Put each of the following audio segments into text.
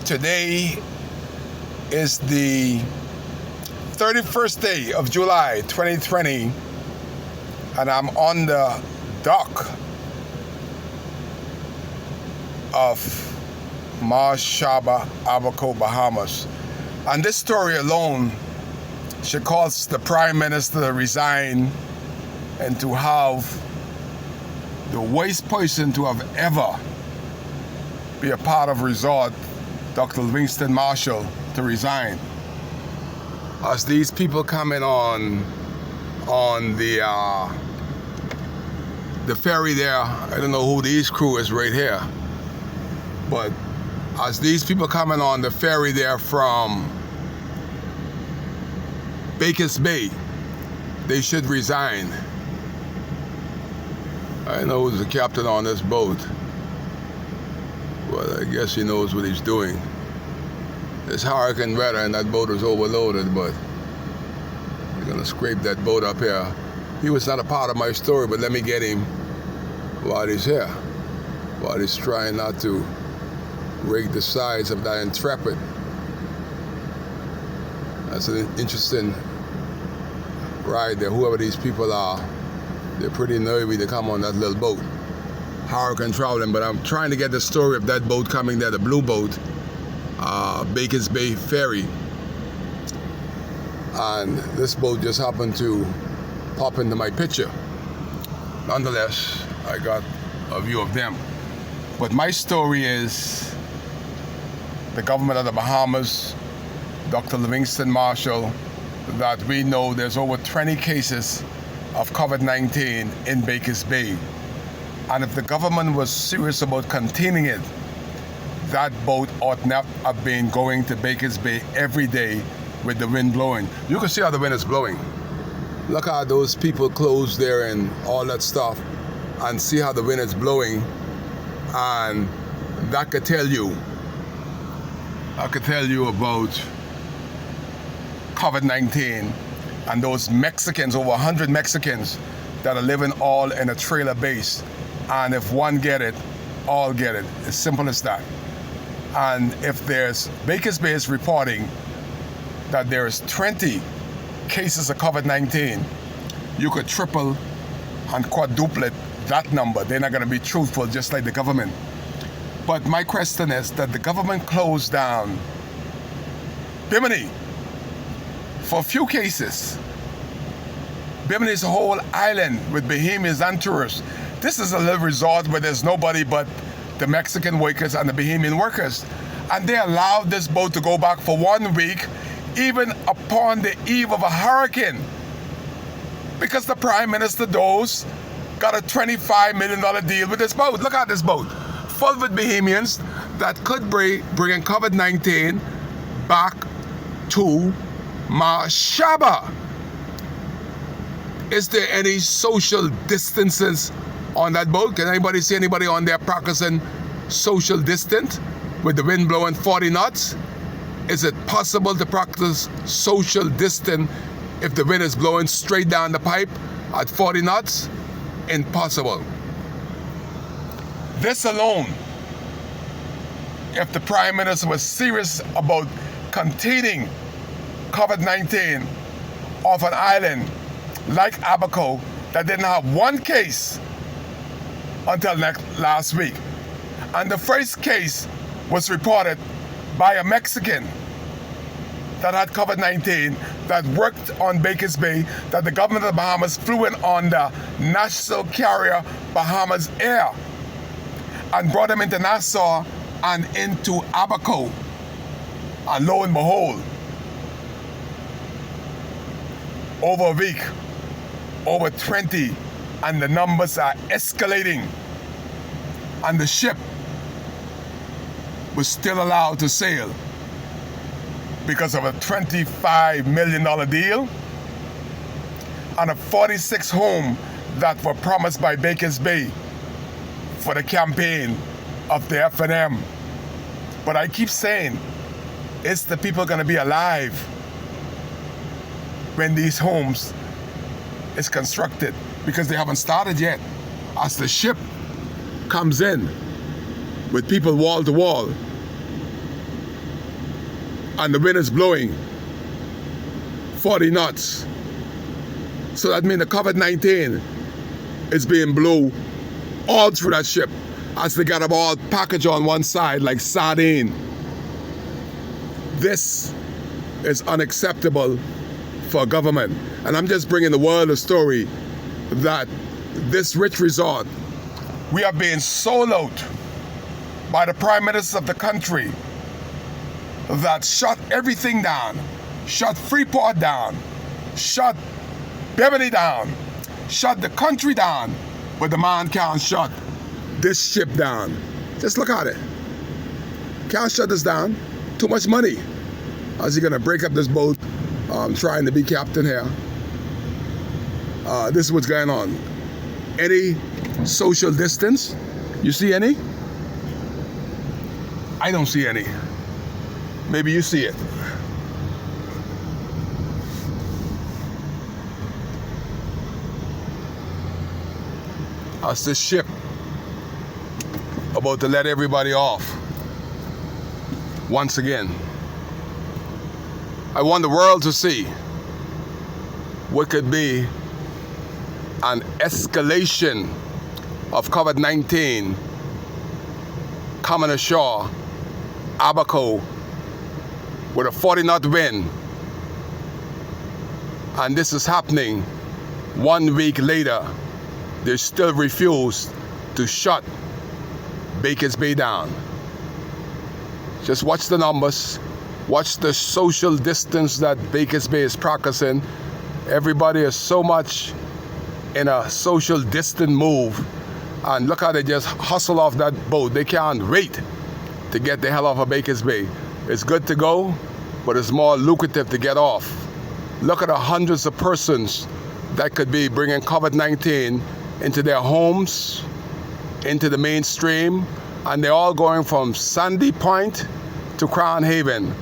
Today is the 31st day of July 2020, and I'm on the dock of Mar Shaba, Abaco, Bahamas. And this story alone should cause the Prime Minister to resign and to have the worst person to have ever be a part of resort, Dr. Livingston Marshall, to resign. As these people coming on the ferry there, I don't know who these crew is right here, but as these people coming on the ferry there from Baker's Bay, they should resign. I know who's the captain on this boat. Well, I guess he knows what he's doing. It's hurricane weather and that boat is overloaded, but we're gonna scrape that boat up here. He was not a part of my story, but let me get him while he's here, while he's trying not to rig the sides of that Intrepid. That's an interesting ride there. Whoever these people are, they're pretty nervy to come on that little boat. Hurricane traveling, but I'm trying to get the story of that boat coming there, the blue boat, Baker's Bay Ferry. And this boat just happened to pop into my picture. Nonetheless, I got a view of them. But my story is the government of the Bahamas, Dr. Livingston Marshall, that we know there's over 20 cases of COVID-19 in Baker's Bay. And if the government was serious about containing it, that boat ought not have been going to Baker's Bay every day with the wind blowing. You can see how the wind is blowing. Look how those people closed there and all that stuff, and see how the wind is blowing. And that could tell you about COVID-19 and those Mexicans, over 100 Mexicans that are living all in a trailer base. And if one get it, all get it. As simple as that. And if there's, Baker's Bay is reporting that there's 20 cases of COVID-19, you could triple and quadruple that number. They're not gonna be truthful, just like the government. But my question is that the government closed down Bimini for a few cases. Bimini is a whole island with Bahamians and tourists. This is a little resort where there's nobody but the Mexican workers and the Bahamian workers. And they allowed this boat to go back for 1 week, even upon the eve of a hurricane. Because the Prime Minister Dose got a $25 million deal with this boat. Look at this boat, full with Bahamians that could bring COVID-19 back to Mar Shaba. Is there any social distances on that boat? Can anybody see anybody on there practicing social distance with the wind blowing 40 knots? Is it possible to practice social distance if the wind is blowing straight down the pipe at 40 knots? Impossible. This alone, if the Prime Minister was serious about containing COVID-19 off an island like Abaco that didn't have one case until last week. And the first case was reported by a Mexican that had COVID-19 that worked on Baker's Bay, that the government of the Bahamas flew in on the national carrier Bahamas Air and brought him into Nassau and into Abaco. And lo and behold, over a week, over 20, and the numbers are escalating. And the ship was still allowed to sail because of a $25 million deal and a 46 home that were promised by Baker's Bay for the campaign of the F&M. But I keep saying, is the people gonna be alive when these homes is constructed? Because they haven't started yet. As the ship comes in with people wall to wall, and the wind is blowing 40 knots. So that means the COVID-19 is being blown all through that ship as they got them all packaged on one side like sardine. This is unacceptable for government. And I'm just bringing the world a story that this rich resort, we are being sold out by the prime minister of the country that shut everything down, shut Freeport down, shut Beverly down, shut the country down, but the man can't shut this ship down. Just look at it. Can't shut this down. Too much money. How's he gonna break up this boat? Trying to be captain here. This is what's going on. Any social distance? You see any? I don't see any. Maybe you see it. That's this ship about to let everybody off once again. I want the world to see what could be an escalation of COVID-19 coming ashore, Abaco, with a 40-knot wind. And this is happening 1 week later. They still refuse to shut Baker's Bay down. Just watch the numbers. Watch the social distance that Baker's Bay is practicing. Everybody is so much in a social distant move. And look how they just hustle off that boat. They can't wait to get the hell off of Baker's Bay. It's good to go, but it's more lucrative to get off. Look at the hundreds of persons that could be bringing COVID-19 into their homes, into the mainstream, and they're all going from Sandy Point to Crown Haven,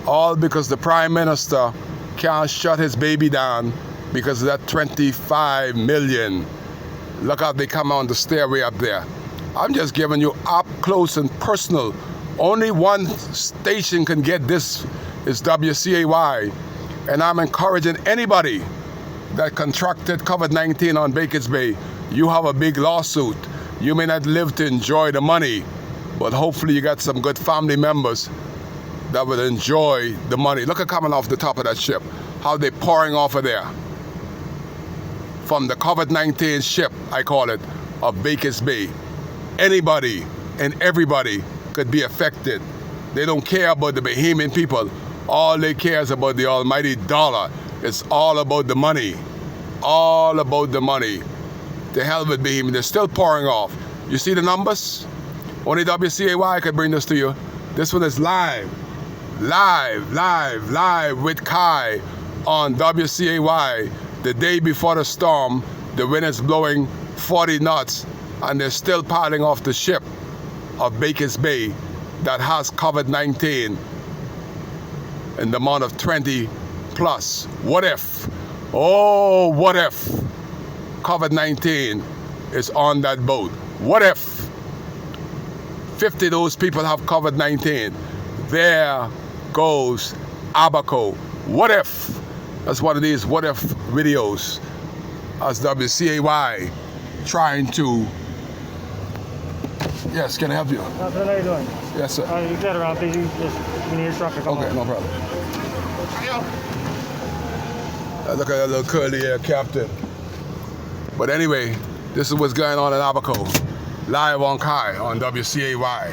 all because the Prime Minister can't shut his baby down because of that 25 million. Look how they come on the stairway up there. I'm just giving you up close and personal. Only one station can get this, is WCAY, and I'm encouraging anybody that contracted COVID-19 on Baker's Bay. You have a big lawsuit. You may not live to enjoy the money, but hopefully you got some good family members that will enjoy the money. Look at coming off the top of that ship, how they're pouring off of there. From the COVID-19 ship, I call it, of Baker's Bay. Anybody and everybody could be affected. They don't care about the Bahamian people. All they care is about the almighty dollar. It's all about the money. All about the money. To hell with Bahamian. They're still pouring off. You see the numbers? Only WCAY could bring this to you. This one is live. Live with Kai on WCAY. The day before the storm, the wind is blowing 40 knots, and they're still piling off the ship of Baker's Bay that has COVID-19 in the amount of 20 plus. What if? Oh, what if COVID-19 is on that boat? What if 50 of those people have COVID-19? There goes Abaco. What if? That's one of these what if videos as WCAY trying to... Yes, can I help you? How are you doing? Yes, sir. You get around, please. You just, we need your truck to come Okay, over. no problem. Look at that little curly hair captain. But anyway, this is what's going on in Abaco. Live on Kai on WCAY.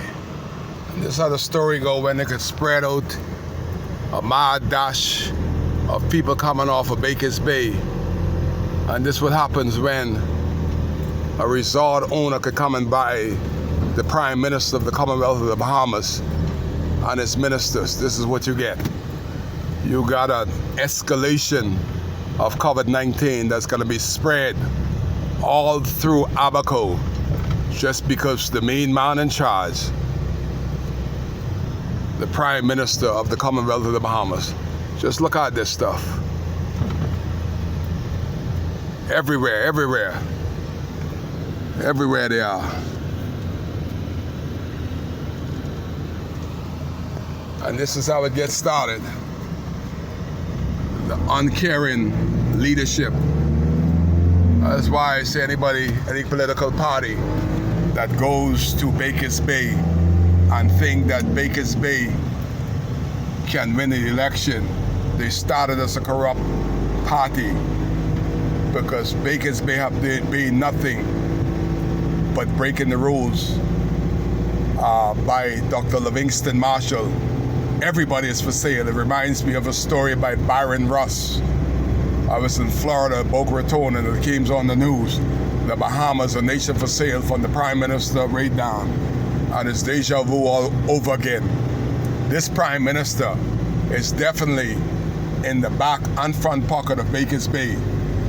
And this is how the story go when they could spread out a mad dash of people coming off of Baker's Bay. And this is what happens when a resort owner could come and buy the Prime Minister of the Commonwealth of the Bahamas and its ministers. This is what you get. You got an escalation of COVID-19 that's going to be spread all through Abaco just because the main man in charge, the Prime Minister of the Commonwealth of the Bahamas. Just look at this stuff. Everywhere, everywhere. Everywhere they are. And this is how it gets started. The uncaring leadership. That's why I say any political party that goes to Bakers Bay and think that Bakers Bay can win the election, they started as a corrupt party, because Bakers Bay have been nothing but breaking the rules by Dr. Livingston Marshall. Everybody is for sale. It reminds me of a story by Byron Russ. I was in Florida, Boca Raton, and it came on the news. The Bahamas, a nation for sale, from the Prime Minister right down. And it's deja vu all over again. This Prime Minister is definitely in the back and front pocket of Bakers Bay.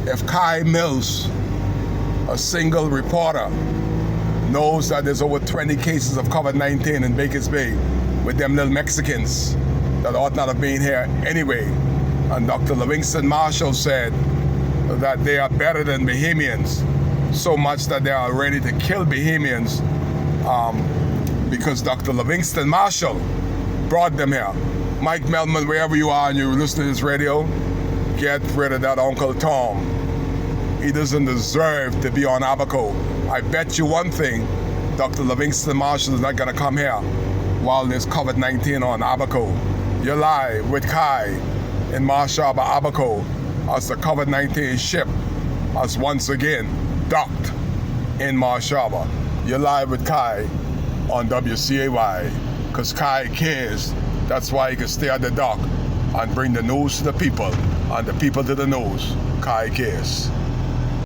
If Kai Mills, a single reporter, knows that there's over 20 cases of COVID-19 in Bakers Bay with them little Mexicans that ought not have been here anyway, and Dr. Livingston Marshall said that they are better than Bahamians, so much that they are ready to kill Bahamians because Dr. Livingston Marshall brought them here. Mike Melman, wherever you are and you listen to this radio, get rid of that Uncle Tom. He doesn't deserve to be on Abaco. I bet you one thing, Dr. Livingston Marshall is not going to come here while there's COVID-19 on Abaco. You lie with Kai in Marsh Harbor, Abaco, as the COVID-19 ship has once again docked in Marsh Harbor. You lie with Kai on WCAY, because Kai cares. That's why he can stay at the dock and bring the news to the people, and the people to the news. Kai cares.